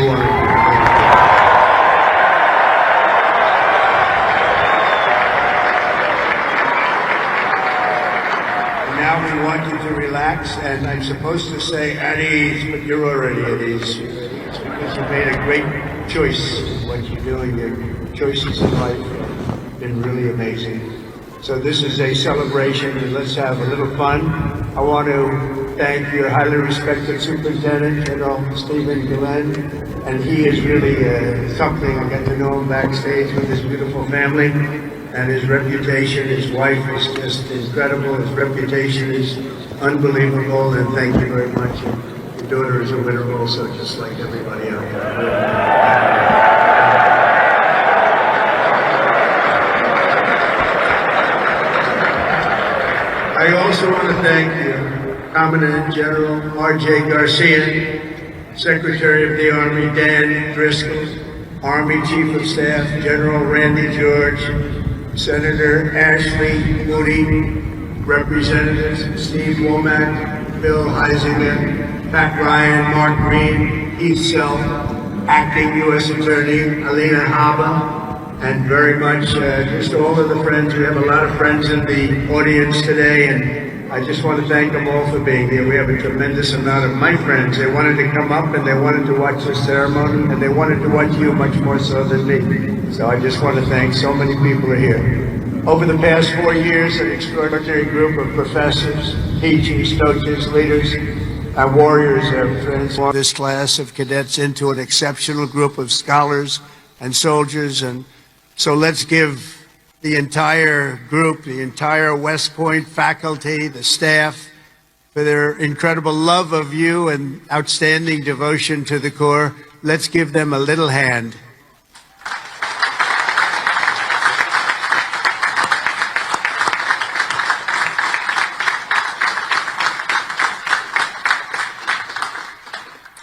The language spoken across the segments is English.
wonderful. Now we want you to relax, and I'm supposed to say at ease, but you're already at ease. Because you made a great choice in what you're doing. Your choices in life have been really amazing. So this is a celebration, and let's have a little fun. I want to thank your highly respected Superintendent, General Stephen Gillen, and he is really something. I got to know him backstage with his beautiful family. And his reputation, his wife is just incredible. His reputation is unbelievable, and thank you very much. Your daughter is a winner also, just like everybody out there. I also want to thank you, Commandant General R.J. Garcia, Secretary of the Army Dan Driscoll, Army Chief of Staff General Randy George, Senator Ashley Moody, Representatives Steve Womack, Bill Heisinger, Pat Ryan, Mark Green, Heath Self, Acting U.S. Attorney Alina Haba, and very much just all of the friends. We have a lot of friends in the audience today, and I just want to thank them all for being here. We have a tremendous amount of my friends. They wanted to come up and they wanted to watch the ceremony, and they wanted to watch you much more so than me. So I just want to thank so many people are here. Over the past 4 years, an extraordinary group of professors, teachers, coaches, leaders, and warriors have transformed this class of cadets into an exceptional group of scholars and soldiers. And so let's give the entire group, the entire West Point faculty, the staff, for their incredible love of you and outstanding devotion to the Corps. Let's give them a little hand.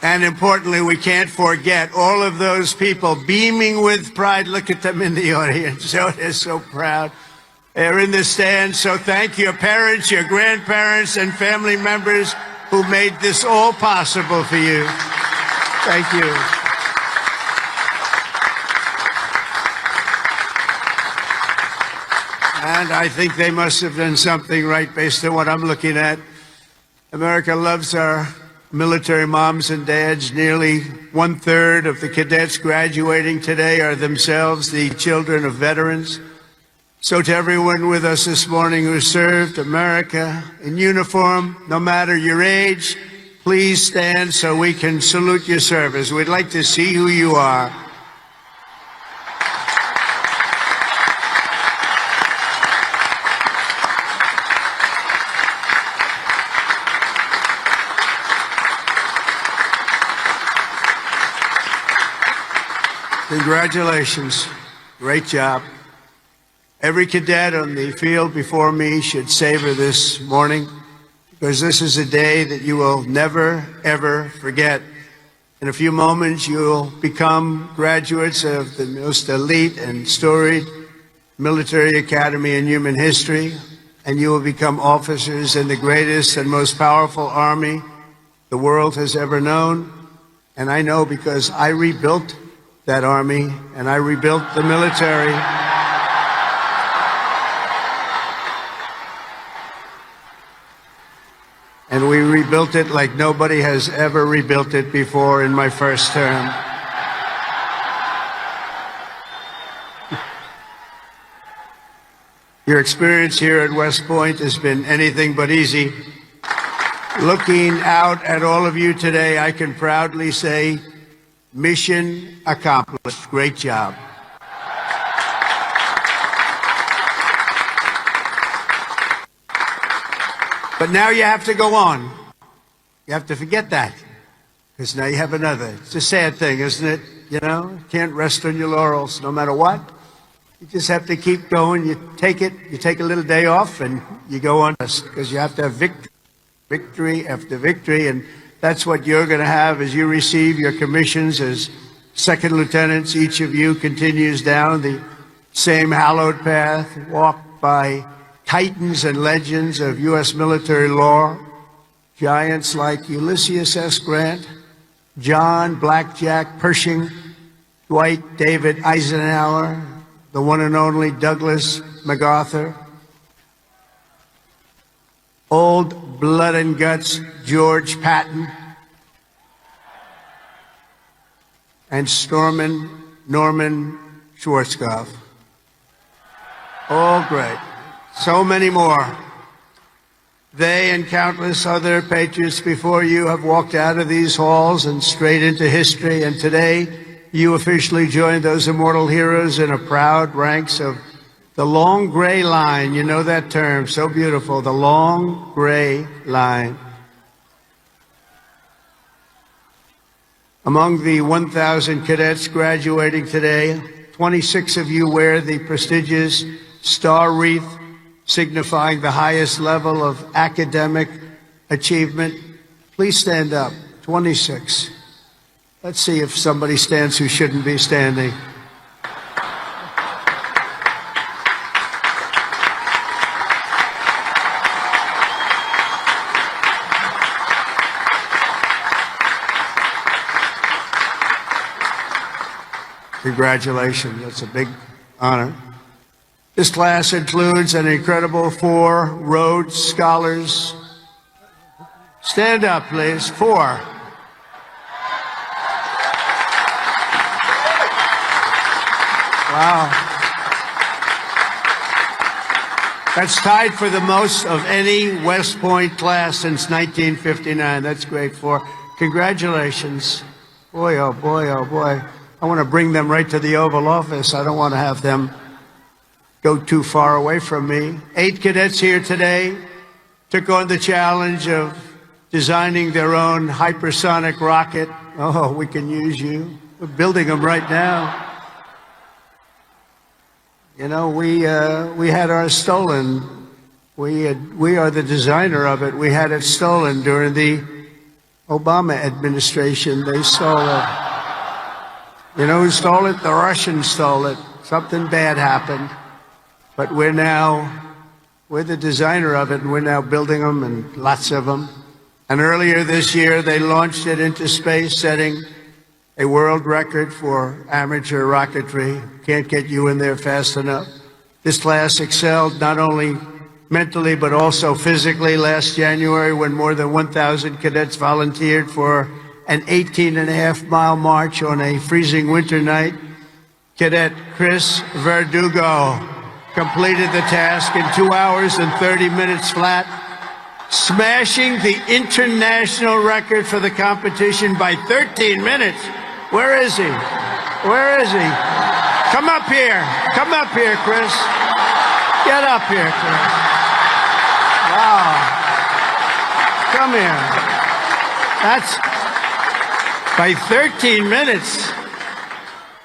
And importantly, we can't forget all of those people beaming with pride. Look at them in the audience. Oh, they're so proud. They're in the stands. So thank your parents, your grandparents, and family members who made this all possible for you. Thank you. And I think they must have done something right based on what I'm looking at. America loves our military moms and dads. Nearly 1/3 of the cadets graduating today are themselves the children of veterans. So to everyone with us this morning who served America in uniform, no matter your age, please stand so we can salute your service. We'd like to see who you are. Congratulations. Great job. Every cadet on the field before me should savor this morning, because this is a day that you will never, ever forget. In a few moments, you'll become graduates of the most elite and storied military academy in human history, and you will become officers in the greatest and most powerful army the world has ever known. And I know because I rebuilt that army, and I rebuilt the military. And we rebuilt it like nobody has ever rebuilt it before in my first term. Your experience here at West Point has been anything but easy. Looking out at all of you today, I can proudly say, mission accomplished. Great job. But now you have to go on. You have to forget that, because now you have another. It's a sad thing, isn't it? You know, you can't rest on your laurels no matter what. You just have to keep going. You take a little day off, and you go on, because you have to have victory after victory. And that's what you're going to have as you receive your commissions as second lieutenants. Each of you continues down the same hallowed path, walked by titans and legends of U.S. military lore, giants like Ulysses S. Grant, John Blackjack Pershing, Dwight David Eisenhower, the one and only Douglas MacArthur, Old Blood and Guts George Patton, and Norman Schwarzkopf. All great. So many more. They and countless other patriots before you have walked out of these halls and straight into history, and today you officially join those immortal heroes in a proud ranks of the long gray line. You know that term, so beautiful, the long gray line. Among the 1,000 cadets graduating today, 26 of you wear the prestigious star wreath signifying the highest level of academic achievement. Please stand up. 26. Let's see if somebody stands who shouldn't be standing. Congratulations. That's a big honor. This class includes an incredible 4 Rhodes Scholars. Stand up, please. 4. Wow. That's tied for the most of any West Point class since 1959. That's great. 4. Congratulations. Boy, oh boy, oh boy. I want to bring them right to the Oval Office. I don't want to have them go too far away from me. 8 cadets here today took on the challenge of designing their own hypersonic rocket. Oh, we can use you. We're building them right now. You know, we had ours stolen. We are the designer of it. We had it stolen during the Obama administration. They stole it. You know who stole it? The Russians stole it. Something bad happened. But we're the designer of it, and we're now building them, and lots of them. And earlier this year, they launched it into space, setting a world record for amateur rocketry. Can't get you in there fast enough. This class excelled not only mentally, but also physically last January when more than 1,000 cadets volunteered for an 18.5-mile march on a freezing winter night. Cadet Chris Verdugo completed the task in 2 hours and 30 minutes flat, smashing the international record for the competition by 13 minutes. Where is he? Where is he? Come up here. Come up here, Chris. Get up here, Chris. Wow. Come here. That's by 13 minutes.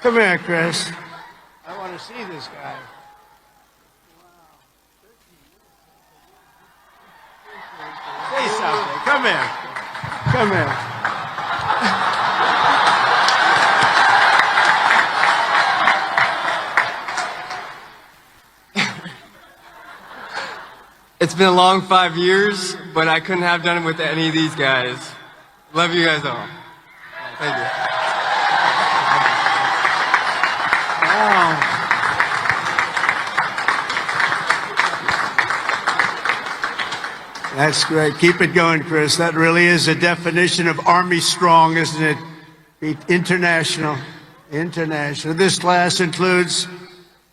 Come here, Chris. I want to see this guy. Say something. Come here. Come here. It's been a long 5 years, but I couldn't have done it with any of these guys. Love you guys all. Thank you. Wow. That's great. Keep it going, Chris. That really is a definition of Army strong, isn't it? International. International. This class includes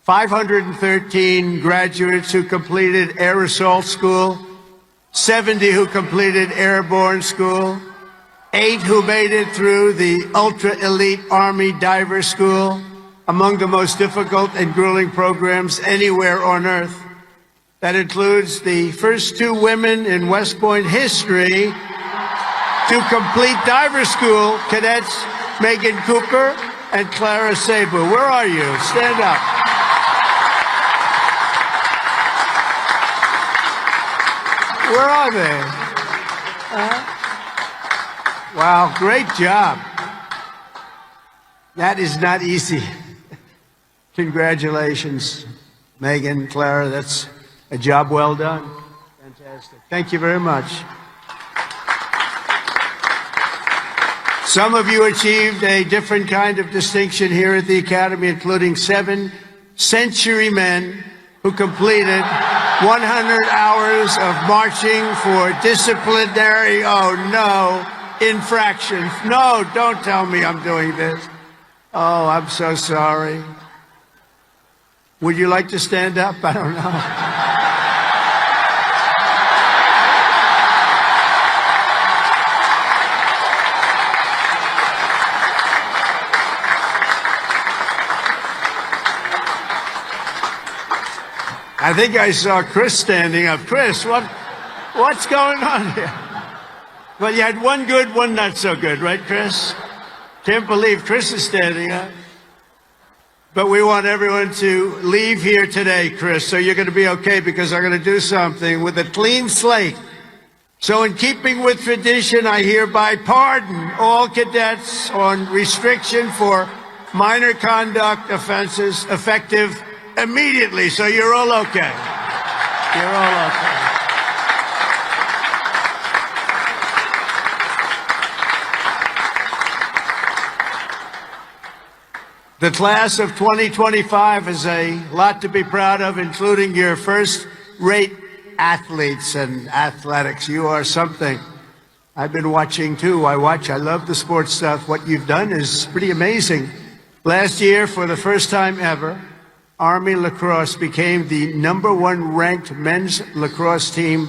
513 graduates who completed Air Assault School, 70 who completed Airborne School, 8 who made it through the ultra-elite Army Diver School, among the most difficult and grueling programs anywhere on Earth. That includes the first 2 women in West Point history to complete diver school, cadets Megan Cooper and Clara Sabu. Where are you? Stand up. Where are they? Wow, great job. That is not easy. Congratulations, Megan, Clara. That's a job well done. Fantastic. Thank you very much. Some of you achieved a different kind of distinction here at the Academy, including 7 century men who completed 100 hours of marching for disciplinary, infractions. No, don't tell me I'm doing this. Oh, I'm so sorry. Would you like to stand up? I don't know. I think I saw Chris standing up. Chris, what's going on here? Well, you had one good, one not so good, right, Chris? Can't believe Chris is standing up. But we want everyone to leave here today, Chris, so you're going to be okay, because I'm going to do something with a clean slate. So in keeping with tradition, I hereby pardon all cadets on restriction for minor conduct offenses effective immediately. So you're all okay. You're all okay. The class of 2025 is a lot to be proud of, including your first-rate athletes and athletics. You are something. I've been watching, too. I love the sports stuff. What you've done is pretty amazing. Last year, for the first time ever, Army lacrosse became the #1 ranked men's lacrosse team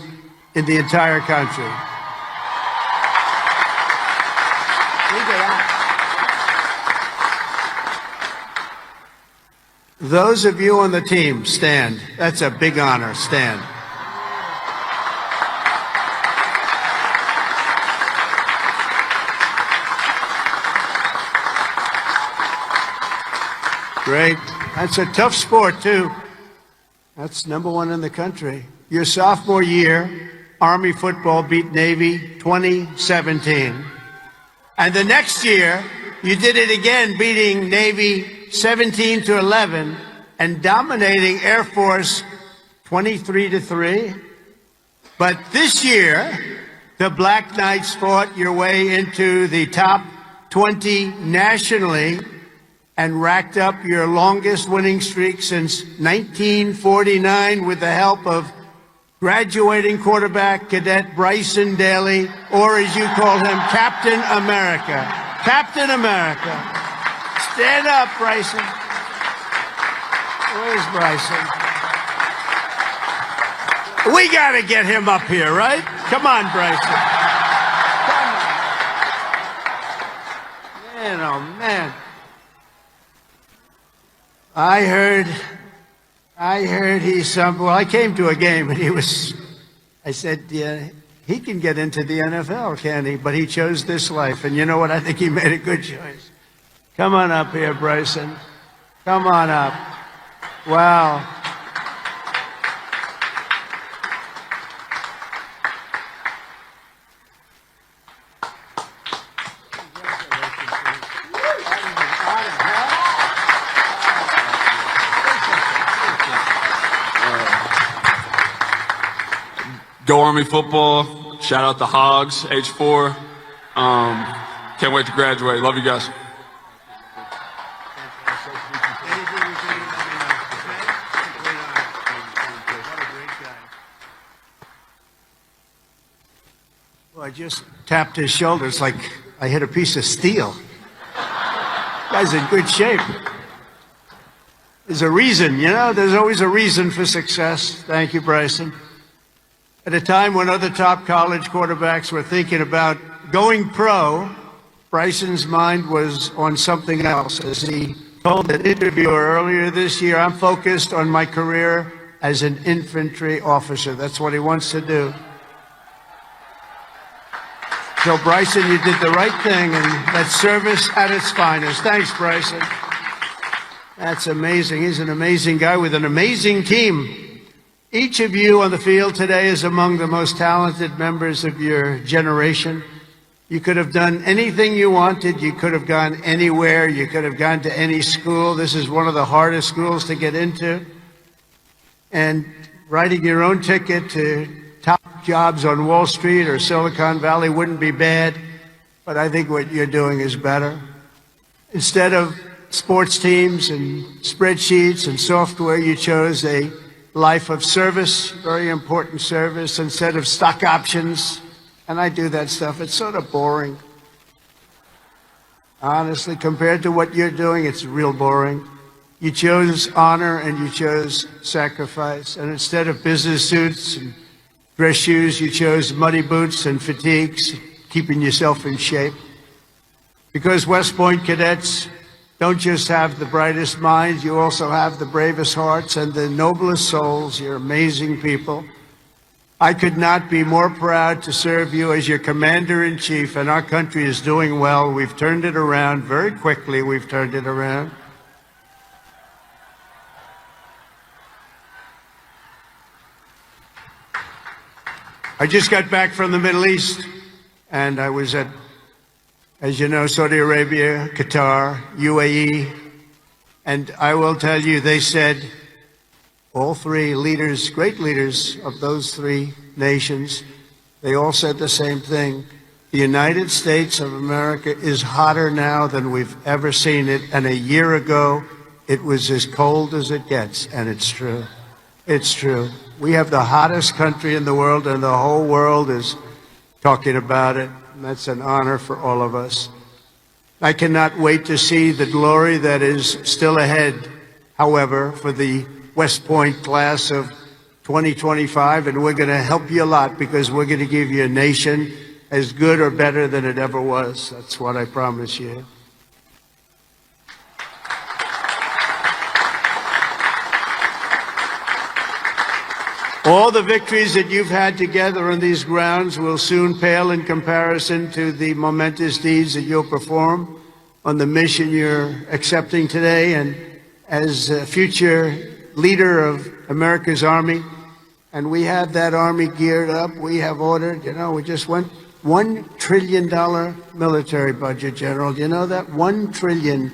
in the entire country. Those of you on the team, stand. That's a big honor. Stand. Great. That's a tough sport, too. That's #1 in the country. Your sophomore year, Army football beat Navy 2017. And the next year, you did it again, beating Navy 17-11 and dominating Air Force 23-3. But this year, the Black Knights fought your way into the top 20 nationally and racked up your longest winning streak since 1949 with the help of graduating quarterback cadet Bryson Daly, or as you call him, Captain America. Captain America. Stand up, Bryson. Where's Bryson? We got to get him up here, right? Come on, Bryson. Come on. Man, oh, man. I heard I came to a game and I said, yeah, he can get into the NFL, can't he? But he chose this life. And you know what? I think he made a good choice. Come on up here, Bryson. Come on up. Wow. Go Army football. Shout out the Hogs, H4. Can't wait to graduate. Love you guys. Well, I just tapped his shoulders like I hit a piece of steel. Guy's in good shape. There's a reason, there's always a reason for success. Thank you, Bryson. At a time when other top college quarterbacks were thinking about going pro, Bryson's mind was on something else. As he told an interviewer earlier this year, I'm focused on my career as an infantry officer. That's what he wants to do. So, Bryson, you did the right thing, and that's service at its finest. Thanks, Bryson. That's amazing. He's an amazing guy with an amazing team. Each of you on the field today is among the most talented members of your generation. You could have done anything you wanted. You could have gone anywhere. You could have gone to any school. This is one of the hardest schools to get into. And writing your own ticket to top jobs on Wall Street or Silicon Valley wouldn't be bad. but I think what you're doing is better. Instead of sports teams and spreadsheets and software, you chose a life of service, very important service, instead of stock options. And I do that stuff. It's sort of boring. Honestly, compared to what you're doing, it's real boring. You chose honor and you chose sacrifice. And instead of business suits and dress shoes, you chose muddy boots and fatigues, keeping yourself in shape. Because West Point cadets don't just have the brightest minds, you also have the bravest hearts and the noblest souls. You're amazing people. I could not be more proud to serve you as your commander-in-chief, and our country is doing well. We've turned it around very quickly. We've turned it around. I just got back from the Middle East, and I was at, as you know, Saudi Arabia, Qatar, UAE, and I will tell you, they said, all three leaders, great leaders of those three nations, they all said the same thing. The United States of America is hotter now than we've ever seen it, and a year ago, it was as cold as it gets, and it's true. It's true. We have the hottest country in the world, and the whole world is talking about it. And that's an honor for all of us. I cannot wait to see the glory that is still ahead, however, for the West Point class of 2025, and we're going to help you a lot because we're going to give you a nation as good or better than it ever was. That's what I promise you. All the victories that you've had together on these grounds will soon pale in comparison to the momentous deeds that you'll perform on the mission you're accepting today. And as a future leader of America's Army, and we have that Army geared up, we have ordered, we just went $1 trillion military budget, General. Do you know that? $1 trillion.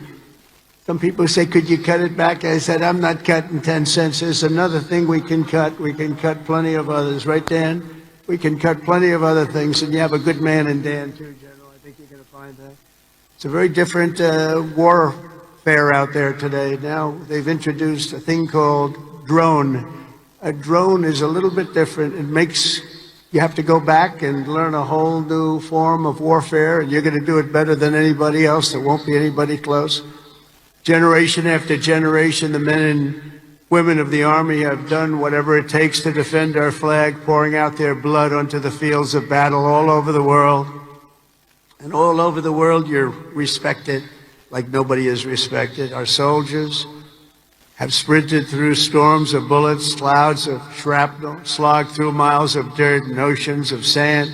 Some people say, could you cut it back? I said, I'm not cutting 10 cents. There's another thing we can cut. We can cut plenty of others. Right, Dan? We can cut plenty of other things. And you have a good man in Dan, too, General. I think you're going to find that. It's a very different warfare out there today. Now they've introduced a thing called drone. A drone is a little bit different. It makes you have to go back and learn a whole new form of warfare, and you're going to do it better than anybody else. There won't be anybody close. Generation after generation, the men and women of the Army have done whatever it takes to defend our flag, pouring out their blood onto the fields of battle all over the world. And all over the world, you're respected like nobody is respected. Our soldiers have sprinted through storms of bullets, clouds of shrapnel, slogged through miles of dirt and oceans of sand,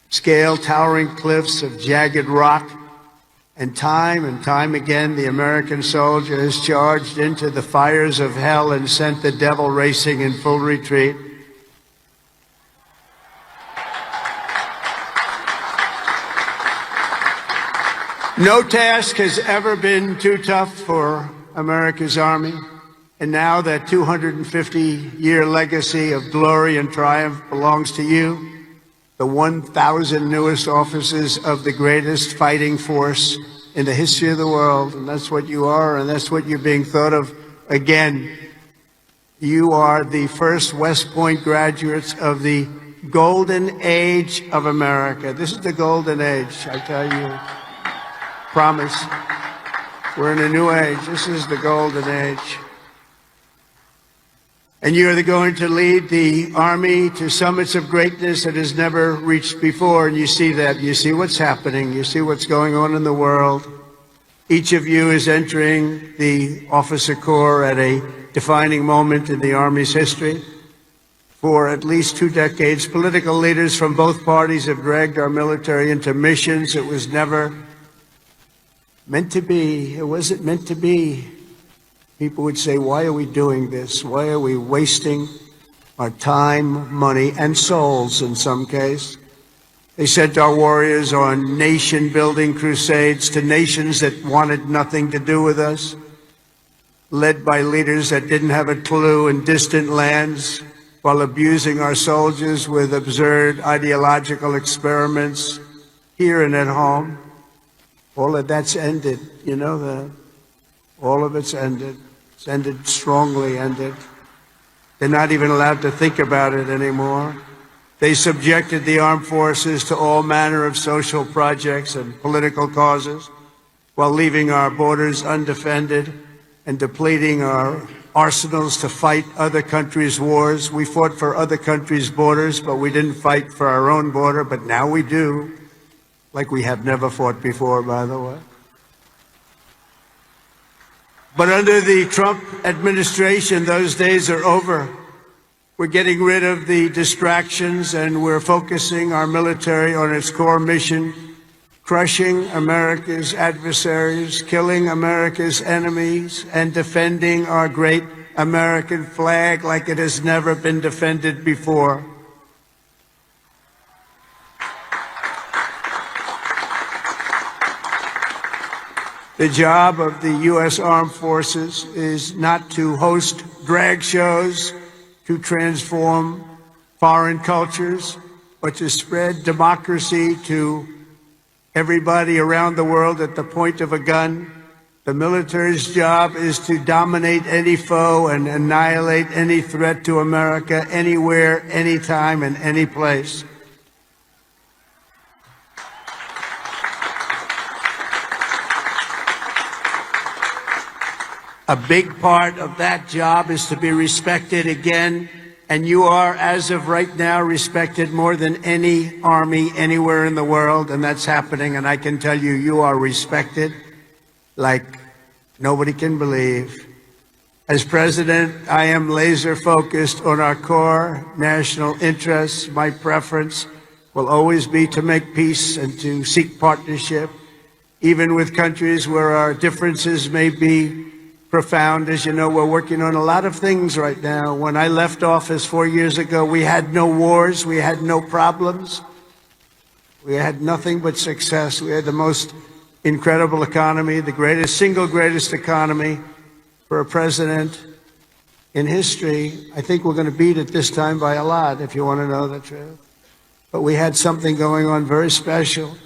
scaled towering cliffs of jagged rock. And time again, the American soldier has charged into the fires of hell and sent the devil racing in full retreat. No task has ever been too tough for America's Army. And now that 250-year legacy of glory and triumph belongs to you, the 1,000 newest officers of the greatest fighting force in the history of the world. And that's what you are, and that's what you're being thought of again. You are the first West Point graduates of the golden age of America. This is the golden age, I tell you. Promise. We're in a new age. This is the golden age. And you're going to lead the Army to summits of greatness that has never reached before. And you see that. You see what's happening. You see what's going on in the world. Each of you is entering the officer corps at a defining moment in the Army's history. For at least 2 decades, political leaders from both parties have dragged our military into missions it was never meant to be. It wasn't meant to be. People would say, why are we doing this? Why are we wasting our time, money, and souls in some case? They sent our warriors on nation-building crusades to nations that wanted nothing to do with us, led by leaders that didn't have a clue in distant lands, while abusing our soldiers with absurd ideological experiments here and at home. All of that's ended. You know that. All of it's ended. It's ended, strongly ended. They're not even allowed to think about it anymore. They subjected the armed forces to all manner of social projects and political causes while leaving our borders undefended and depleting our arsenals to fight other countries' wars. We fought for other countries' borders, but we didn't fight for our own border, but now we do, like we have never fought before, by the way. But under the Trump administration, those days are over. We're getting rid of the distractions and we're focusing our military on its core mission, crushing America's adversaries, killing America's enemies, and defending our great American flag like it has never been defended before. The job of the U.S. Armed Forces is not to host drag shows, to transform foreign cultures, or to spread democracy to everybody around the world at the point of a gun. The military's job is to dominate any foe and annihilate any threat to America, anywhere, anytime, and any place. A big part of that job is to be respected again, and you are, as of right now, respected more than any army anywhere in the world, and that's happening, and I can tell you, you are respected like nobody can believe. As president, I am laser focused on our core national interests. My preference will always be to make peace and to seek partnership, even with countries where our differences may be profound. As you know, we're working on a lot of things right now. When I left office 4 years ago, we had no wars, we had no problems, we had nothing but success. We had the most incredible economy, the single greatest economy for a president in history. I think we're going to beat it this time by a lot, if you want to know the truth. But we had something going on very special.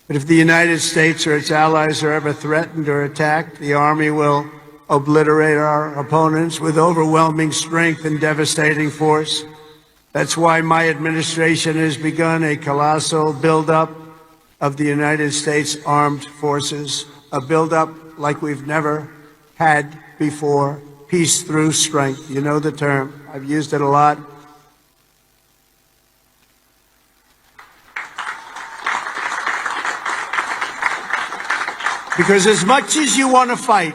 But if the United States or its allies are ever threatened or attacked, the Army will obliterate our opponents with overwhelming strength and devastating force. That's why my administration has begun a colossal buildup of the United States Armed Forces, a buildup like we've never had before. Peace through strength. You know the term. I've used it a lot. Because as much as you want to fight,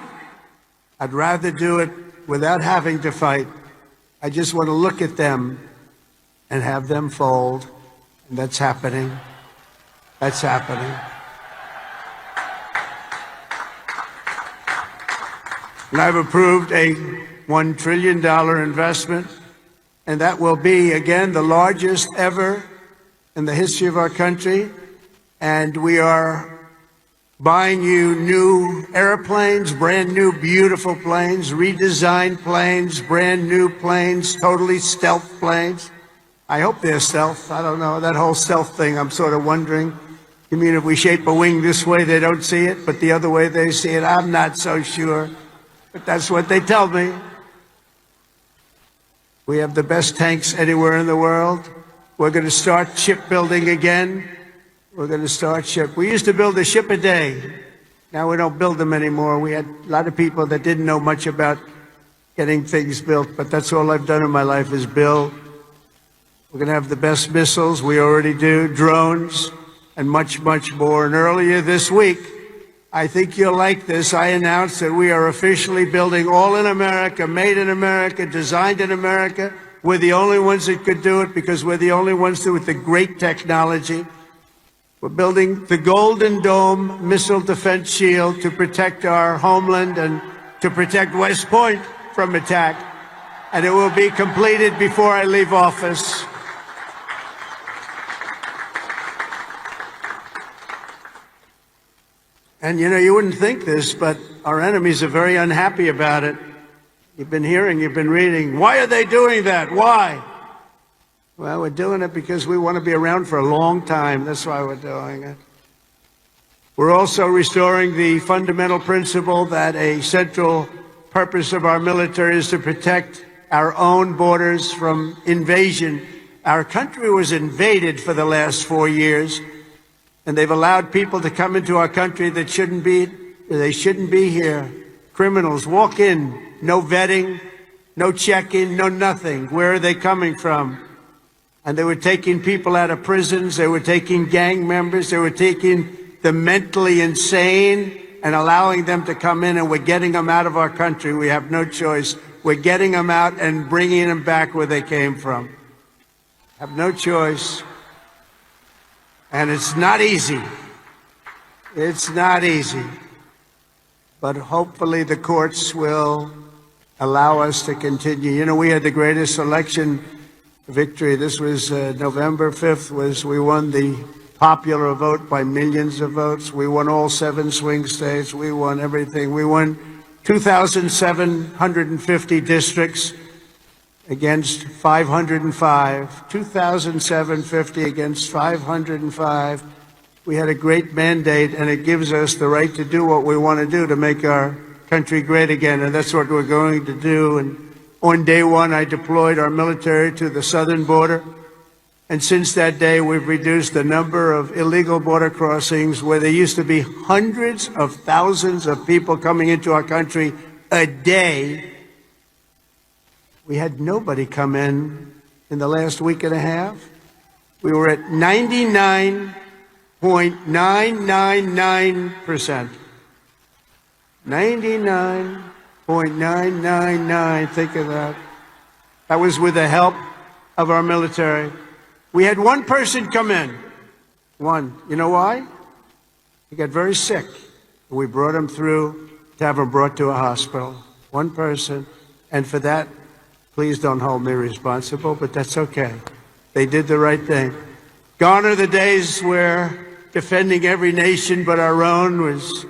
I'd rather do it without having to fight. I just want to look at them and have them fold. And that's happening. That's happening. And I've approved a $1 trillion investment, and that will be, again, the largest ever in the history of our country. And we are buying you new airplanes, brand new, beautiful planes, redesigned planes, brand new planes, totally stealth planes. I hope they're stealth. I don't know. That whole stealth thing, I'm sort of wondering. You mean if we shape a wing this way, they don't see it, but the other way they see it? I'm not so sure. But that's what they tell me. We have the best tanks anywhere in the world. We're going to start shipbuilding again. We're going to start ship. We used to build a ship a day. Now we don't build them anymore. We had a lot of people that didn't know much about getting things built, but that's all I've done in my life is build. We're going to have the best missiles. We already do. Drones and much, much more. And earlier this week, I think you'll like this, I announced that we are officially building all in America, made in America, designed in America. We're the only ones that could do it because we're the only ones with the great technology. We're building the Golden Dome missile defense shield to protect our homeland and to protect West Point from attack. And it will be completed before I leave office. And you know, you wouldn't think this, but our enemies are very unhappy about it. You've been hearing, you've been reading. Why are they doing that? Why? Well, we're doing it because we want to be around for a long time. That's why we're doing it. We're also restoring the fundamental principle that a central purpose of our military is to protect our own borders from invasion. Our country was invaded for the last 4 years, and they've allowed people to come into our country that shouldn't be here. Criminals walk in, no vetting, no check-in, no nothing. Where are they coming from? And they were taking people out of prisons, they were taking gang members, they were taking the mentally insane and allowing them to come in, and we're getting them out of our country. We have no choice. We're getting them out and bringing them back where they came from. Have no choice. And it's not easy. It's not easy. But hopefully the courts will allow us to continue. You know, we had the greatest election victory. This was November 5th, we won the popular vote by millions of votes. We won all 7 swing states. We won everything. We won 2,750 districts against 505. 2,750 against 505. We had a great mandate, and it gives us the right to do what we want to do to make our country great again, and that's what we're going to do. And on day one, I deployed our military to the southern border. And since that day, we've reduced the number of illegal border crossings where there used to be hundreds of thousands of people coming into our country a day. We had nobody come in the last week and a half. We were at 99.999%. 99.999. Think of that. That was with the help of our military. We had one person come in. One. You know why? He got very sick. We brought him through to have him brought to a hospital. One person. And for that, please don't hold me responsible, but that's okay. They did the right thing. Gone are the days where defending every nation but our own was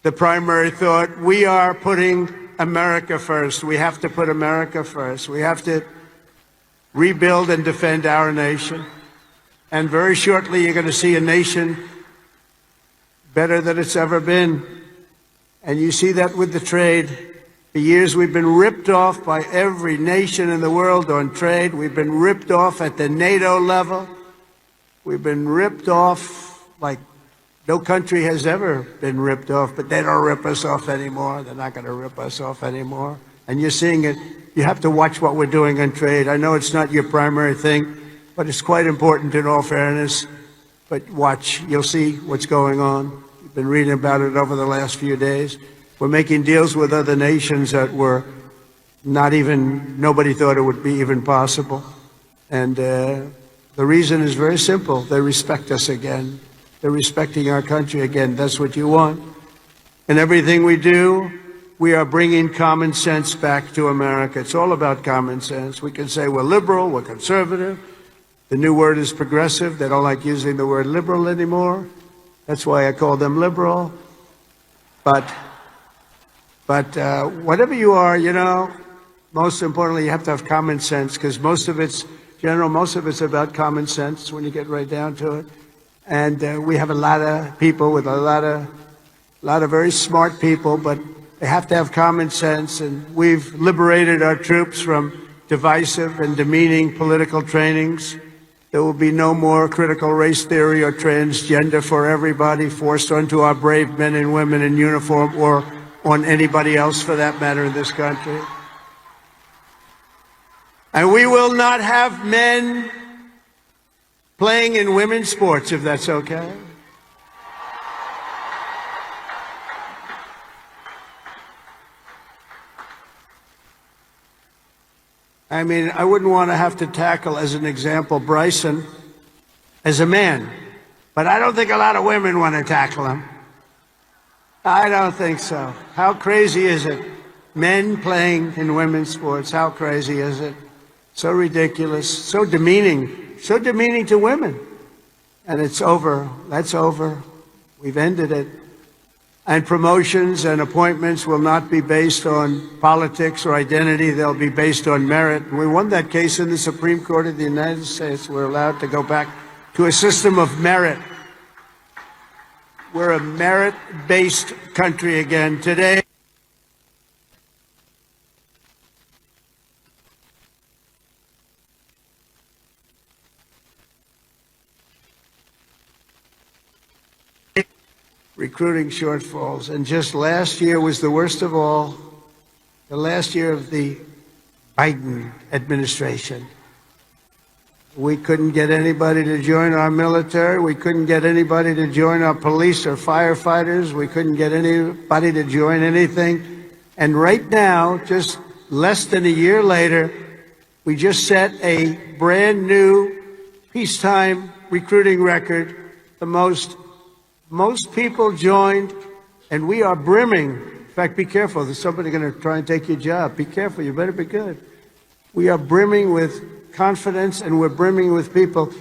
the primary thought. We are putting America first. We have to put America first. We have to rebuild and defend our nation. And very shortly, you're going to see a nation better than it's ever been. And you see that with the trade. For years, we've been ripped off by every nation in the world on trade. We've been ripped off at the NATO level. We've been ripped off like no country has ever been ripped off, but they don't rip us off anymore. They're not going to rip us off anymore. And you're seeing it. You have to watch what we're doing on trade. I know it's not your primary thing, but it's quite important in all fairness. But watch. You'll see what's going on. You've been reading about it over the last few days. We're making deals with other nations that were nobody thought it would be even possible. And the reason is very simple. They respect us again. They're respecting our country again. That's what you want. In everything we do, we are bringing common sense back to America. It's all about common sense. We can say we're liberal, we're conservative. The new word is progressive. They don't like using the word liberal anymore. That's why I call them liberal. But whatever you are, you know, most importantly, you have to have common sense, because most of it's about common sense when you get right down to it. And we have a lot of people with a lot of very smart people, but they have to have common sense. And we've liberated our troops from divisive and demeaning political trainings. There will be no more critical race theory or transgender for everybody forced onto our brave men and women in uniform, or on anybody else for that matter in this country. And we will not have men playing in women's sports, if that's okay. I mean, I wouldn't want to have to tackle, as an example, Bryson as a man. But I don't think a lot of women want to tackle him. I don't think so. How crazy is it? Men playing in women's sports, how crazy is it? So ridiculous, so demeaning to women. And it's over. That's over. We've ended it. And promotions and appointments will not be based on politics or identity. They'll be based on merit. We won that case in the Supreme Court of the United States. We're allowed to go back to a system of merit. We're a merit-based country again today. Recruiting shortfalls, and just last year was the worst of all, the last year of the Biden administration. We couldn't get anybody to join our military. We couldn't get anybody to join our police or firefighters. We couldn't get anybody to join anything. And right now, just less than a year later, we just set a brand new peacetime recruiting record, the most people joined, and we are brimming. In fact, be careful. There's somebody going to try and take your job. Be careful. You better be good. We are brimming with confidence, and we're brimming with people.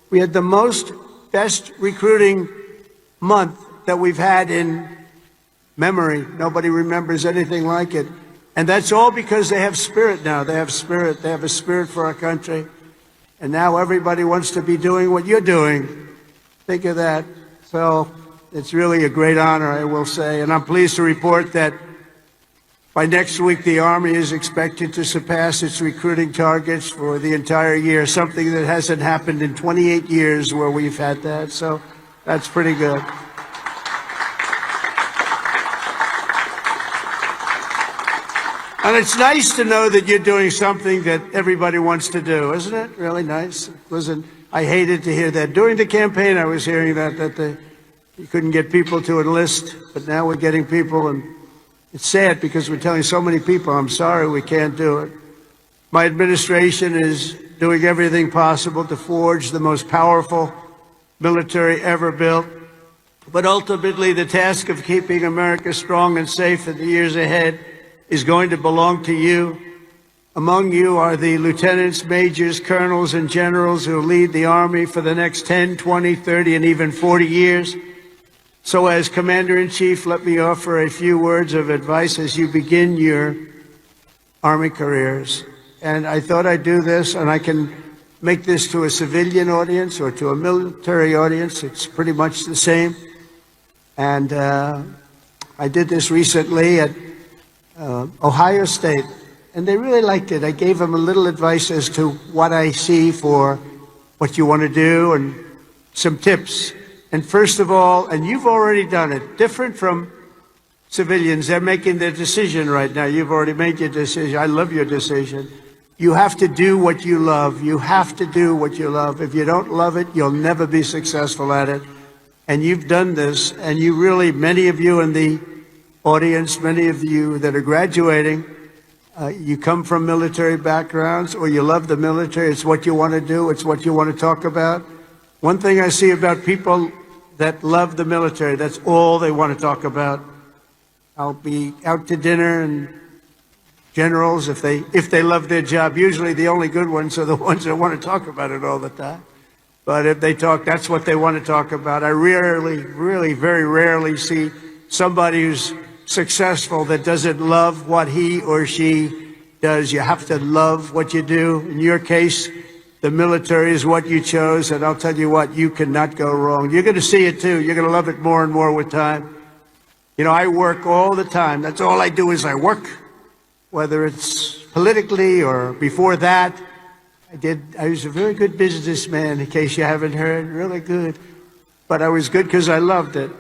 We had the best recruiting month that we've had in memory. Nobody remembers anything like it. And that's all because they have spirit now. They have spirit. They have a spirit for our country. And now everybody wants to be doing what you're doing. Think of that. So it's really a great honor, I will say. And I'm pleased to report that by next week, the Army is expected to surpass its recruiting targets for the entire year, something that hasn't happened in 28 years where we've had that. So that's pretty good. And it's nice to know that you're doing something that everybody wants to do, isn't it? Really nice. Listen, I hated to hear that. During the campaign, I was hearing that you couldn't get people to enlist, but now we're getting people, and it's sad because we're telling so many people, I'm sorry, we can't do it. My administration is doing everything possible to forge the most powerful military ever built. But ultimately, the task of keeping America strong and safe in the years ahead is going to belong to you. Among you are the lieutenants, majors, colonels, and generals who lead the Army for the next 10, 20, 30, and even 40 years. So as Commander-in-Chief, let me offer a few words of advice as you begin your Army careers. And I thought I'd do this, and I can make this to a civilian audience or to a military audience. It's pretty much the same. And I did this recently at Ohio State, and they really liked it. I gave them a little advice as to what I see for what you want to do and some tips. And first of all, and you've already done it, different from civilians, they're making their decision right now. You've already made your decision. I love your decision. You have to do what you love. You have to do what you love. If you don't love it, you'll never be successful at it. And you've done this, and you really, many of you in the audience, many of you that are graduating, you come from military backgrounds or you love the military. It's what you want to do. It's what you want to talk about. One thing I see about people that love the military, that's all they want to talk about. I'll be out to dinner, and generals, if they love their job, usually the only good ones are the ones that want to talk about it all the time. But if they talk, that's what they want to talk about. I really, very rarely see somebody who's successful that doesn't love what he or she does. You have to love what you do. In your case, the military is what you chose, and I'll tell you what, you cannot go wrong. You're going to see it too. You're going to love it more and more with time. You know, I work all the time. That's all I do is I work, whether it's politically or before that. I was a very good businessman, in case you haven't heard, really good. But I was good because I loved it.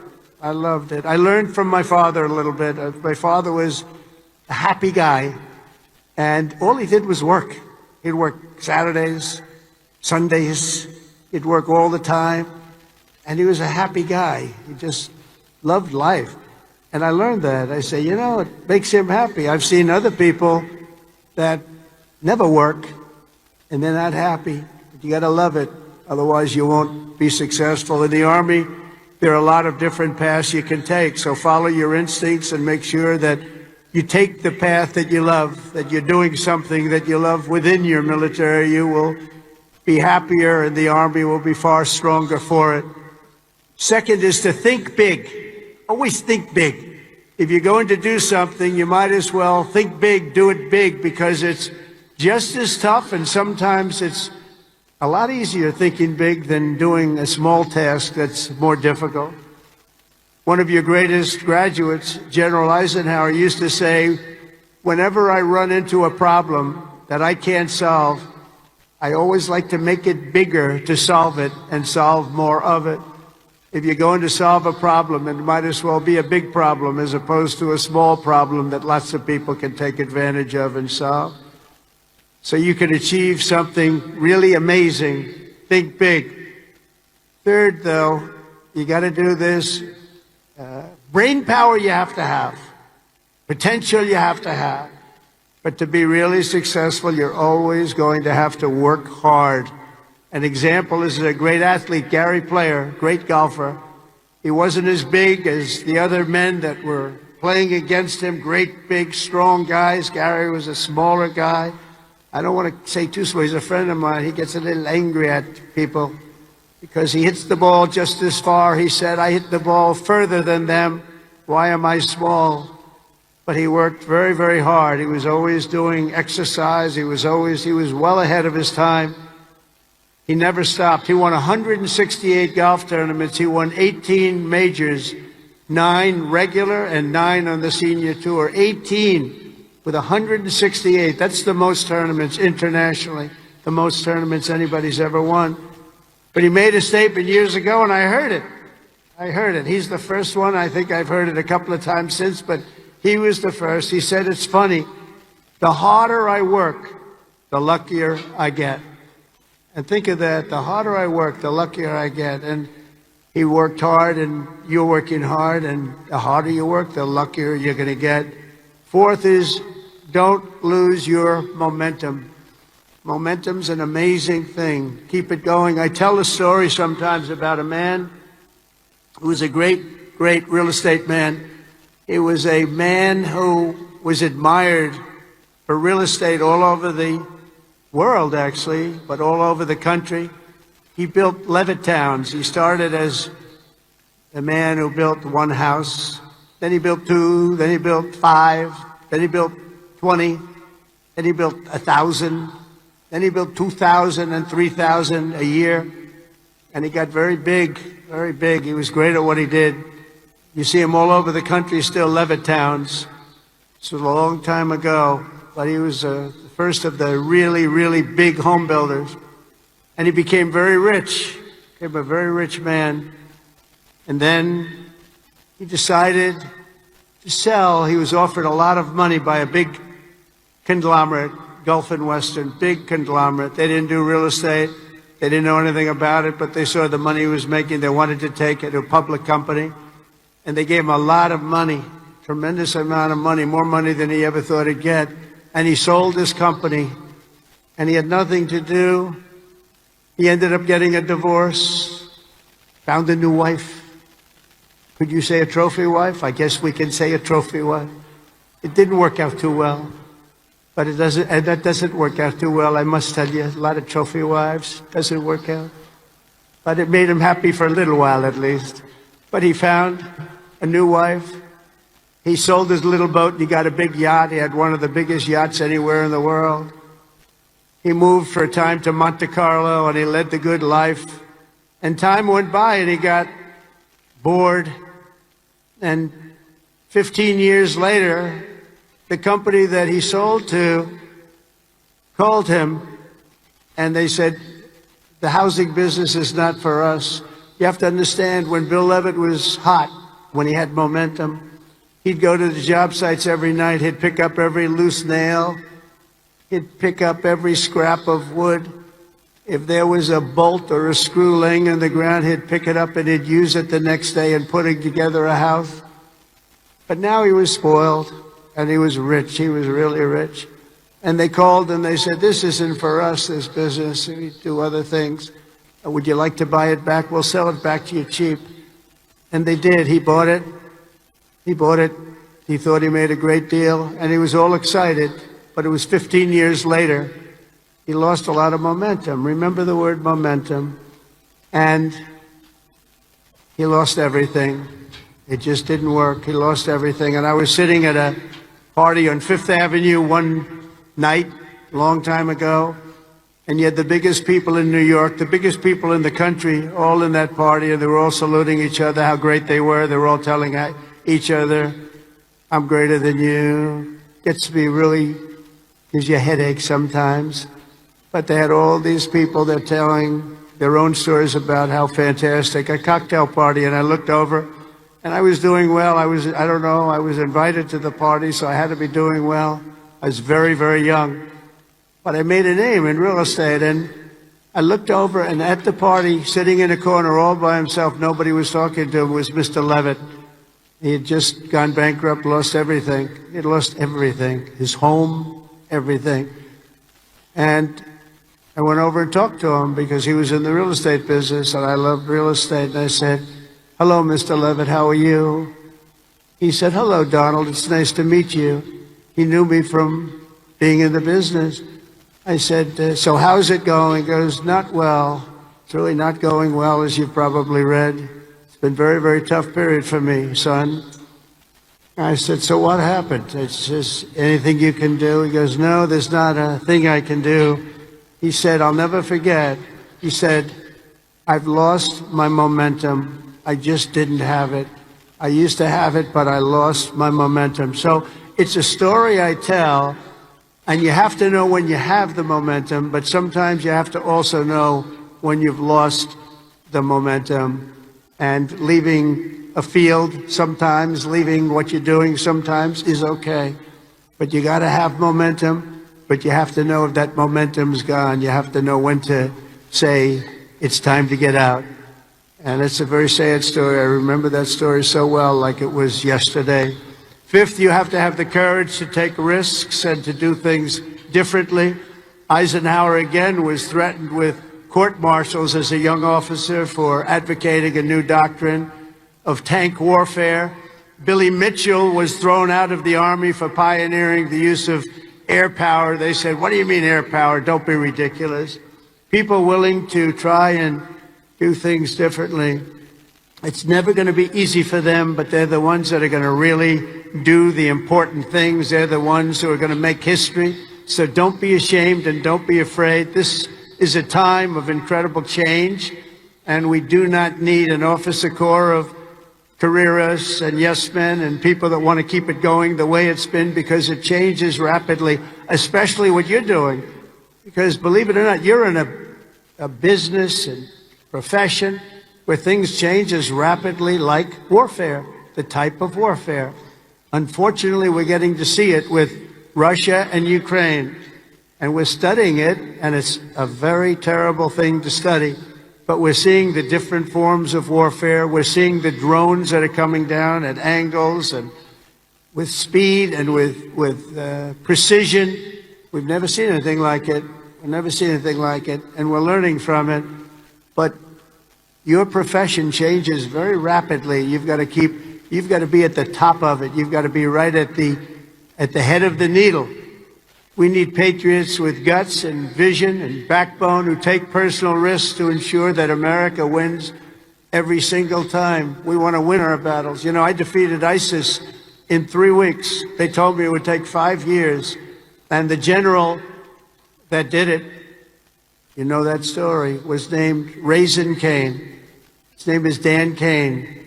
I loved it. I learned from my father a little bit. My father was a happy guy, and all he did was work. He'd work Saturdays, Sundays. He'd work all the time, and he was a happy guy. He just loved life. And I learned that. I say, you know, it makes him happy. I've seen other people that never work, and they're not happy. But you got to love it. Otherwise, you won't be successful. In the Army, there are a lot of different paths you can take. So follow your instincts and make sure that you take the path that you love, that you're doing something that you love within your military. You will be happier, and the Army will be far stronger for it. Second is to think big. always think big. If you're going to do something, you might as well think big, do it big, because it's just as tough, and sometimes it's a lot easier thinking big than doing a small task that's more difficult. One of your greatest graduates, General Eisenhower, used to say, whenever I run into a problem that I can't solve, I always like to make it bigger to solve it and solve more of it. If you're going to solve a problem, it might as well be a big problem as opposed to a small problem that lots of people can take advantage of and solve. So you can achieve something really amazing. Think big. Third, though, you got to do this. Brain power you have to have. Potential you have to have. But to be really successful, you're always going to have to work hard. An example is a great athlete, Gary Player, great golfer. He wasn't as big as the other men that were playing against him, great, big, strong guys. Gary was a smaller guy. I don't want to say too small. He's a friend of mine. He gets a little angry at people because he hits the ball just as far. He said, I hit the ball further than them. Why am I small? But he worked very, very hard. He was always doing exercise. He was well ahead of his time. He never stopped. He won 168 golf tournaments. He won 18 majors, 9 regular and 9 on the senior tour. 18 with 168. That's the most tournaments internationally, the most tournaments anybody's ever won. But he made a statement years ago, and I heard it. He's the first one. I think I've heard it a couple of times since, but he was the first. He said, it's funny. The harder I work, the luckier I get. And think of that. The harder I work, the luckier I get. And he worked hard, and you're working hard, and the harder you work, the luckier you're going to get. Fourth is, don't lose your momentum. Momentum's an amazing thing. Keep it going. I tell a story sometimes about a man who was a great, great real estate man. He was a man who was admired for real estate all over the world, actually, but all over the country. He built Levittowns. He started as a man who built one house. Then he built 2, then he built 5, then he built 20, then he built 1,000, then he built 2,000 and 3,000 a year. And he got very big, very big. He was great at what he did. You see him all over the country, still Levittowns. It's a long time ago, but he was the first of the really, really big home builders. And he became very rich, became a very rich man. And then he decided to sell. He was offered a lot of money by a big conglomerate, Gulf and Western, big conglomerate. They didn't do real estate. They didn't know anything about it, but they saw the money he was making. They wanted to take it to a public company. And they gave him a lot of money, tremendous amount of money, more money than he ever thought he'd get. And he sold his company, and he had nothing to do. He ended up getting a divorce, found a new wife. Could you say a trophy wife? I guess we can say a trophy wife. It didn't work out too well, but that doesn't work out too well, I must tell you. A lot of trophy wives doesn't work out. But it made him happy for a little while at least. But he found a new wife. He sold his little boat and he got a big yacht. He had one of the biggest yachts anywhere in the world. He moved for a time to Monte Carlo and he led the good life. And time went by and he got bored. And 15 years later, the company that he sold to called him and they said, the housing business is not for us. You have to understand, when Bill Levitt was hot, when he had momentum, he'd go to the job sites every night. He'd pick up every loose nail. He'd pick up every scrap of wood. If there was a bolt or a screw laying on the ground, he'd pick it up and he'd use it the next day in putting together a house. But now he was spoiled and he was rich. He was really rich. And they called and they said, this isn't for us, this business. We do other things. Would you like to buy it back? We'll sell it back to you cheap. And they did. He bought it. He bought it. He thought he made a great deal. And he was all excited. But it was 15 years later. He lost a lot of momentum. Remember the word momentum. And he lost everything. It just didn't work. He lost everything. And I was sitting at a party on Fifth Avenue one night, a long time ago, and you had the biggest people in New York, the biggest people in the country, all in that party, and they were all saluting each other, how great they were. They were all telling each other, I'm greater than you. Gets to be really, gives you a headache sometimes. But they had all these people, they're telling their own stories about how fantastic, a cocktail party, and I looked over, and I was doing well. I was invited to the party, so I had to be doing well. I was very, very young. But I made a name in real estate, and I looked over, and at the party, sitting in a corner all by himself, nobody was talking to him, was Mr. Levitt. He had just gone bankrupt, lost everything. He had lost everything, his home, everything. And I went over and talked to him because he was in the real estate business, and I loved real estate. And I said, hello, Mr. Levitt, how are you? He said, hello, Donald, it's nice to meet you. He knew me from being in the business. I said, so how's it going? He goes, not well. It's really not going well, as you've probably read. It's been a very, very tough period for me, son. I said, so what happened? It's just anything you can do? He goes, no, there's not a thing I can do. He said, I'll never forget. He said, I've lost my momentum. I just didn't have it. I used to have it, but I lost my momentum. So it's a story I tell. And you have to know when you have the momentum, but sometimes you have to also know when you've lost the momentum. And leaving a field sometimes, leaving what you're doing sometimes is okay. But you got to have momentum, but you have to know if that momentum's gone. You have to know when to say it's time to get out. And it's a very sad story. I remember that story so well, like it was yesterday. Fifth, you have to have the courage to take risks and to do things differently. Eisenhower, again, was threatened with court-martials as a young officer for advocating a new doctrine of tank warfare. Billy Mitchell was thrown out of the Army for pioneering the use of air power. They said, what do you mean air power? Don't be ridiculous. People willing to try and do things differently. It's never going to be easy for them, but they're the ones that are going to really do the important things. They're the ones who are going to make history. So don't be ashamed and don't be afraid. This is a time of incredible change, and we do not need an officer corps of careerists and yes men and people that want to keep it going the way it's been, because it changes rapidly, especially what you're doing. Because believe it or not, you're in a business and profession where things change as rapidly like warfare, the type of warfare. Unfortunately, we're getting to see it with Russia and Ukraine, and we're studying it, and it's a very terrible thing to study. But we're seeing the different forms of warfare. We're seeing the drones that are coming down at angles and with speed and with precision. We've never seen anything like it. We've never seen anything like it, and we're learning from it. But your profession changes very rapidly. You've got to be at the top of it. You've got to be right at the head of the needle. We need patriots with guts and vision and backbone who take personal risks to ensure that America wins every single time. We want to win our battles. You know, I defeated ISIS in 3 weeks. They told me it would take 5 years. And the general that did it, you know that story, was named Raisin Cane. His name is Dan Cane,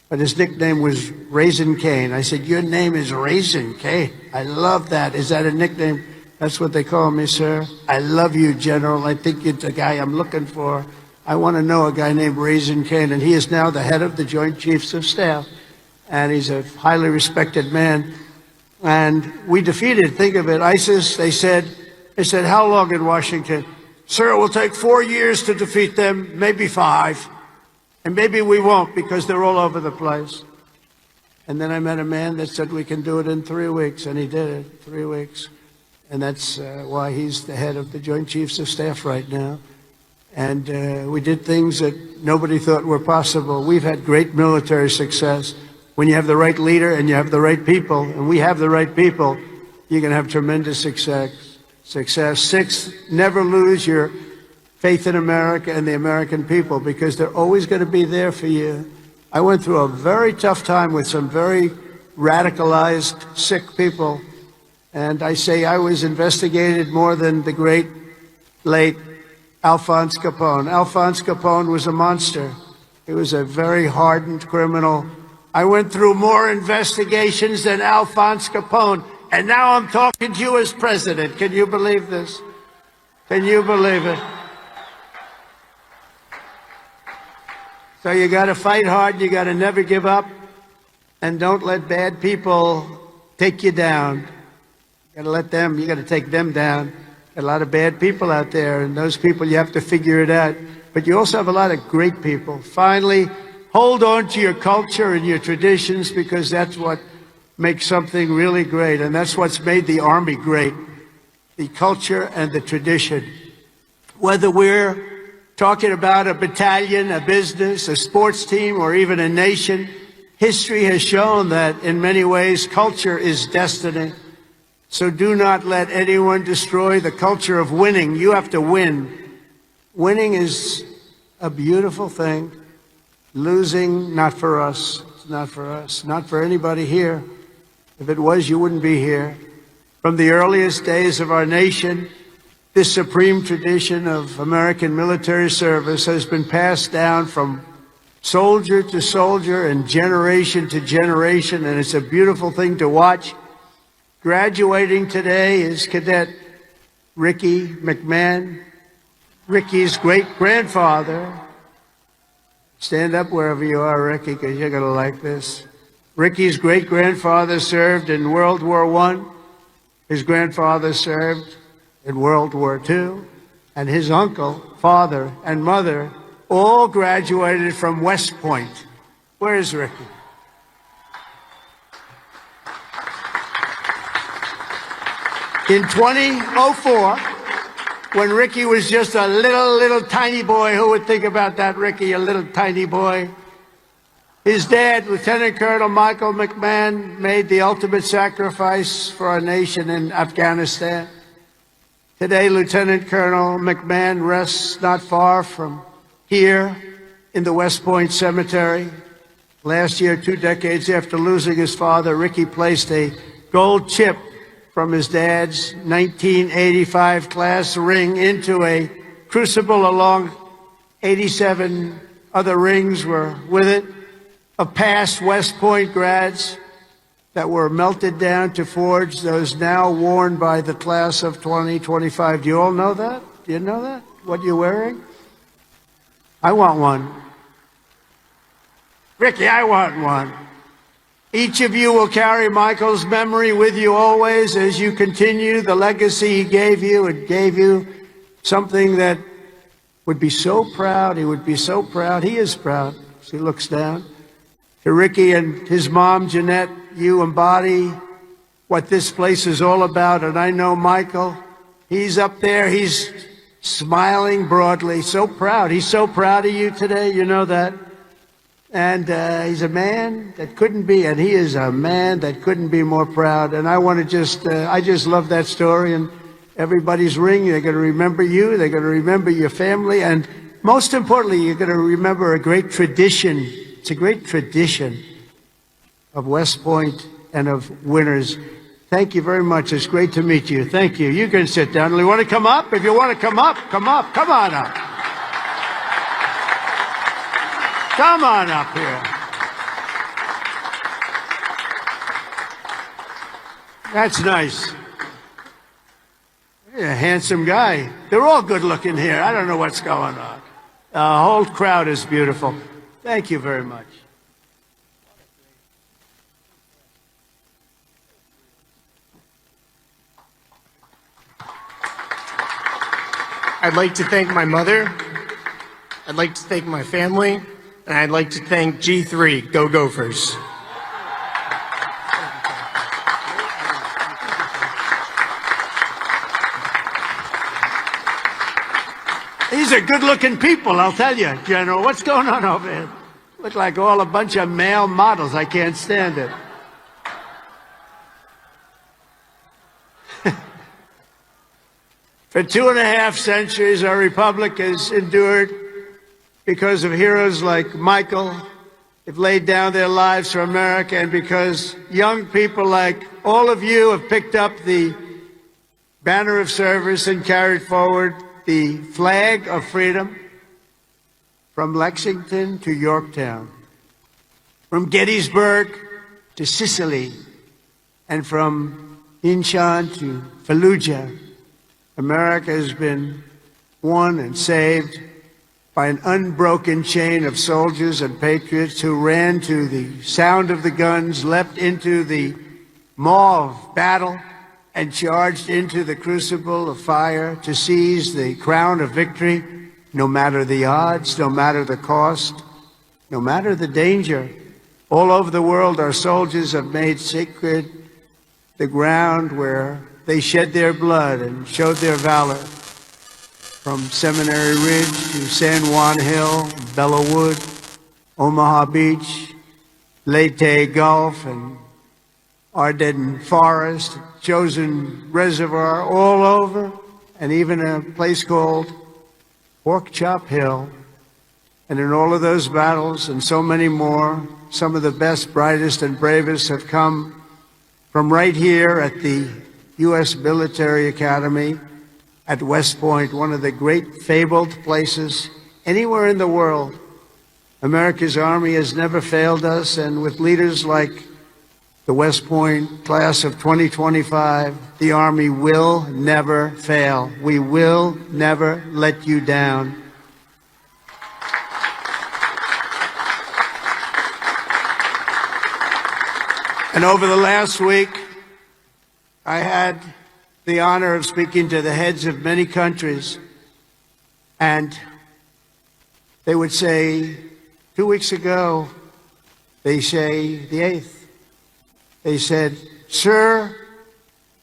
but his nickname was Raisin Cane. I said, your name is Raisin Cane. I love that. Is that a nickname? That's what they call me, sir. I love you, General. I think you're the guy I'm looking for. I want to know a guy named Raisin Cane, and he is now the head of the Joint Chiefs of Staff, and he's a highly respected man. And we defeated, think of it, ISIS. They said, how long in Washington? Sir, it will take 4 years to defeat them, maybe 5. And maybe we won't, because they're all over the place. And then I met a man that said we can do it in 3 weeks, and he did it, 3 weeks. And that's why he's the head of the Joint Chiefs of Staff right now. And we did things that nobody thought were possible. We've had great military success. When you have the right leader and you have the right people, and we have the right people, you can have tremendous success. Sixth, never lose your faith in America and the American people, because they're always going to be there for you. I went through a very tough time with some very radicalized, sick people. And I say I was investigated more than the great, late Alphonse Capone. Alphonse Capone was a monster. He was a very hardened criminal. I went through more investigations than Alphonse Capone, and now I'm talking to you as president. Can you believe this? Can you believe it? So you got to fight hard. You got to never give up, and don't let bad people take you down. You got to take them down. A lot of bad people out there, and those people, you have to figure it out. But you also have a lot of great people. Finally, hold on to your culture and your traditions, because that's what makes something really great. And that's what's made the Army great, the culture and the tradition. Whether we're talking about a battalion, a business, a sports team, or even a nation, history has shown that in many ways, culture is destiny. So do not let anyone destroy the culture of winning. You have to win. Winning is a beautiful thing. Losing, not for us. It's not for us. Not for anybody here. If it was, you wouldn't be here. From the earliest days of our nation, this supreme tradition of American military service has been passed down from soldier to soldier and generation to generation, and it's a beautiful thing to watch. Graduating today is Cadet Ricky McMahon, Ricky's great-grandfather. Stand up wherever you are, Ricky, because you're going to like this. Ricky's great-grandfather served in World War I. His grandfather served in World War II. And his uncle, father, and mother all graduated from West Point. Where's Ricky? In 2004, when Ricky was just a little tiny boy, who would think about that, Ricky, a little tiny boy? His dad, Lieutenant Colonel Michael McMahon, made the ultimate sacrifice for our nation in Afghanistan. Today, Lieutenant Colonel McMahon rests not far from here in the West Point Cemetery. Last year, 2 decades after losing his father, Ricky placed a gold chip from his dad's 1985 class ring into a crucible along 87 other rings were with it, of past West Point grads that were melted down to forge those now worn by the class of 2025. Do you all know that? Do you know that? What you're wearing? I want one. Ricky, I want one. Each of you will carry Michael's memory with you always as you continue the legacy he gave you. It gave you something that would be so proud. He would be so proud. He is proud as he looks down. To Ricky and his mom, Jeanette, you embody what this place is all about. And I know Michael, he's up there. He's smiling broadly, so proud. He's so proud of you today. You know that. And he's a man that couldn't be, and he is a man that couldn't be more proud. And I want to I just love that story. And everybody's ring, they're going to remember you. They're going to remember your family. And most importantly, you're going to remember a great tradition. It's a great tradition of West Point and of winners. Thank you very much. It's great to meet you. Thank you. You can sit down. You want to come up? If you want to come up, come up. Come on up. Come on up here. That's nice. You're a handsome guy. They're all good looking here. I don't know what's going on. The whole crowd is beautiful. Thank you very much. I'd like to thank my mother. I'd like to thank my family. And I'd like to thank G3, Go Gophers. These are good-looking people, I'll tell you, General. What's going on over here? Look like all a bunch of male models. I can't stand it. For 2.5 centuries, our republic has endured because of heroes like Michael, They've laid down their lives for America, and because young people like all of you have picked up the banner of service and carried forward the flag of freedom from Lexington to Yorktown, from Gettysburg to Sicily, and from Incheon to Fallujah, America has been won and saved by an unbroken chain of soldiers and patriots who ran to the sound of the guns, leapt into the maw of battle, and charged into the crucible of fire to seize the crown of victory, no matter the odds, no matter the cost, no matter the danger. All over the world, our soldiers have made sacred the ground where they shed their blood and showed their valor. From Seminary Ridge to San Juan Hill, Belleau Wood, Omaha Beach, Leyte Gulf, and Ardennes Forest, Chosin Reservoir, all over, and even a place called Pork Chop Hill. And in all of those battles and so many more, some of the best, brightest, and bravest have come from right here at the U.S. Military Academy at West Point, one of the great fabled places anywhere in the world. America's Army has never failed us, and with leaders like the West Point class of 2025, the Army will never fail. We will never let you down. And over the last week, I had the honor of speaking to the heads of many countries, and they would say, 2 weeks ago, they say the 8th, they said, "Sir,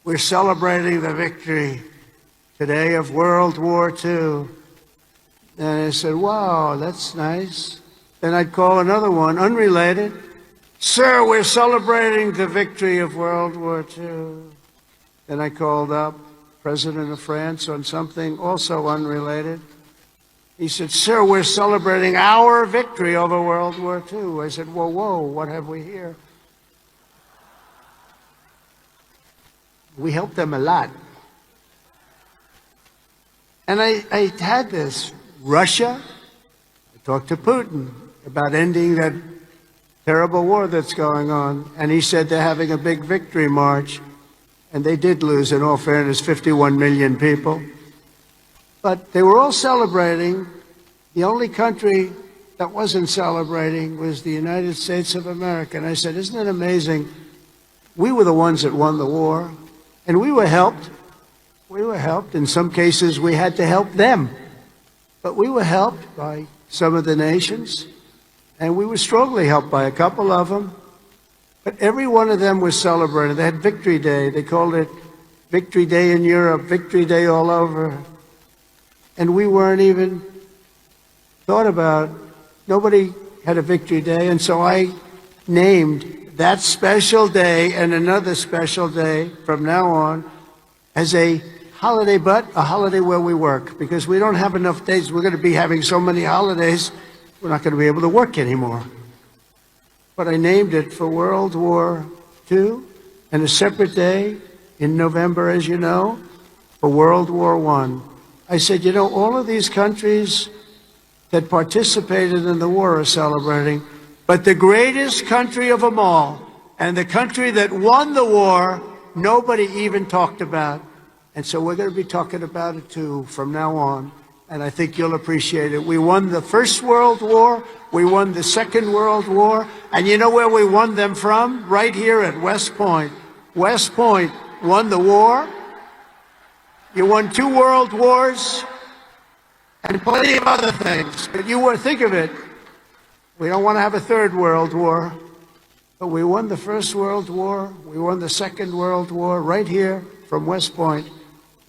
we're celebrating the victory today of World War II." And I said, "Wow, that's nice." Then I'd call another one, unrelated. "Sir, we're celebrating the victory of World War II." Then I called up President of France on something also unrelated. He said, "Sir, we're celebrating our victory over World War II." I said, "Whoa, whoa, what have we here?" We helped them a lot. And I had this. Russia, I talked to Putin about ending that terrible war that's going on. And he said they're having a big victory march. And they did lose, in all fairness, 51 million people. But they were all celebrating. The only country that wasn't celebrating was the United States of America. And I said, "Isn't it amazing? We were the ones that won the war. And we were helped. We were helped. In some cases, we had to help them. But we were helped by some of the nations. And we were strongly helped by a couple of them. But every one of them was celebrated. They had Victory Day. They called it Victory Day in Europe, Victory Day all over. And we weren't even thought about. Nobody had a Victory Day. And so I named that special day and another special day from now on as a holiday, but a holiday where we work. Because we don't have enough days. We're going to be having so many holidays, we're not going to be able to work anymore. But I named it for World War II, and a separate day in November, as you know, for World War I. I said, you know, all of these countries that participated in the war are celebrating, but the greatest country of them all, and the country that won the war, nobody even talked about. And so we're going to be talking about it too from now on. And I think you'll appreciate it. We won the First World War. We won the Second World War. And you know where we won them from? Right here at West Point. West Point won the war. You won 2 world wars and plenty of other things. But think of it. We don't want to have a 3rd World War. But we won the First World War. We won the Second World War right here from West Point.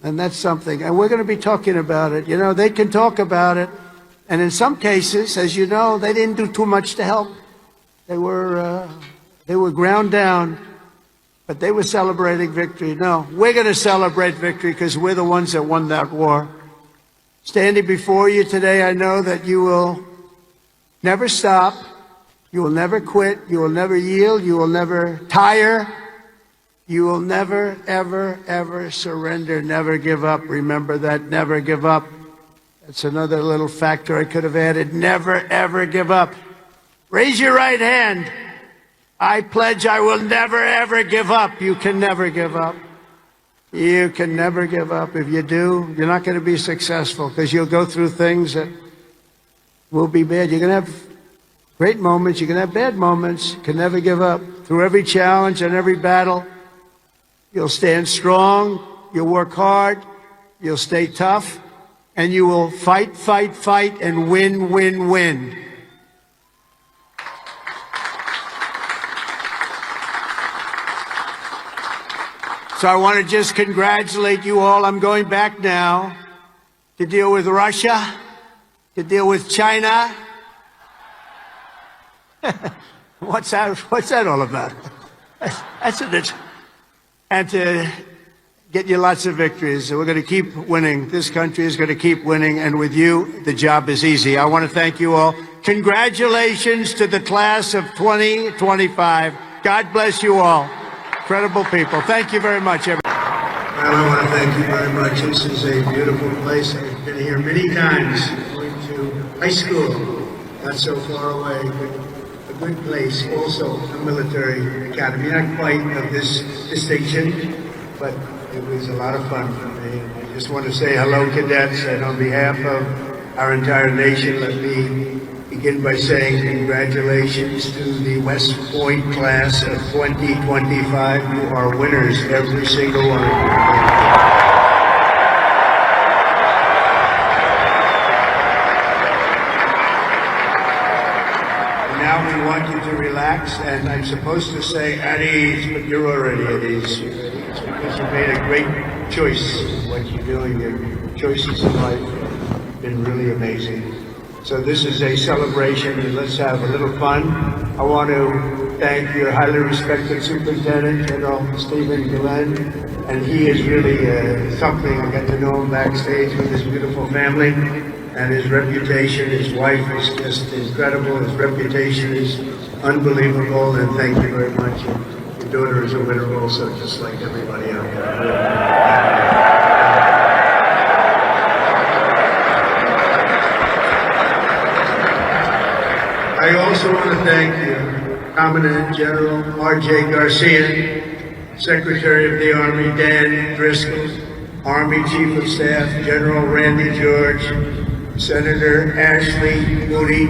And that's something. And we're going to be talking about it. You know, they can talk about it. And in some cases, as you know, they didn't do too much to help. They were ground down. But they were celebrating victory. No, we're going to celebrate victory because we're the ones that won that war. Standing before you today, I know that you will never stop You will never quit. You will never yield. You will never tire. You will never, ever, ever surrender. Never give up. Remember that. Never give up. That's another little factor I could have added. Never, ever give up. Raise your right hand. I pledge I will never, ever give up. You can never give up. You can never give up. If you do, you're not going to be successful because you'll go through things that will be bad. You're going to have great moments. You're going to have bad moments. You can never give up. Through every challenge and every battle, you'll stand strong. You'll work hard. You'll stay tough. And you will fight, fight, fight, and win, win, win. So I want to just congratulate you all. I'm going back now to deal with Russia, to deal with China. What's that all about? That's it. And to get you lots of victories. We're going to keep winning. This country is going to keep winning. And with you, the job is easy. I want to thank you all. Congratulations to the class of 2025. God bless you all. Incredible people. Thank you very much, everyone. Well, I want to thank you very much. This is a beautiful place. I've been here many times, going to high school, not so far away, but a good place. Also, a military academy, not quite of this distinction, but it was a lot of fun for me. I just want to say hello, cadets, and on behalf of our entire nation, let me begin by saying congratulations to the West Point class of 2025. You are winners, every single one of you. And now we want you to relax, and I'm supposed to say at ease, but you're already at ease. You're at ease because you made a great choice in what you're doing. Your choices in life have been really amazing. So this is a celebration, and let's have a little fun. I want to thank your highly respected Superintendent, General Stephen Glenn, and he is really something. I got to know him backstage with his beautiful family, and his reputation, his wife is just incredible. His reputation is unbelievable, and thank you very much. Your daughter is a winner also, just like everybody out there. I also want to thank you, Commandant General R.J. Garcia, Secretary of the Army Dan Driscoll, Army Chief of Staff General Randy George, Senator Ashley Moody,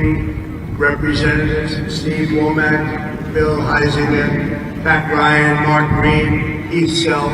Representatives Steve Womack, Bill Heisinger, Pat Ryan, Mark Green, Heath Self,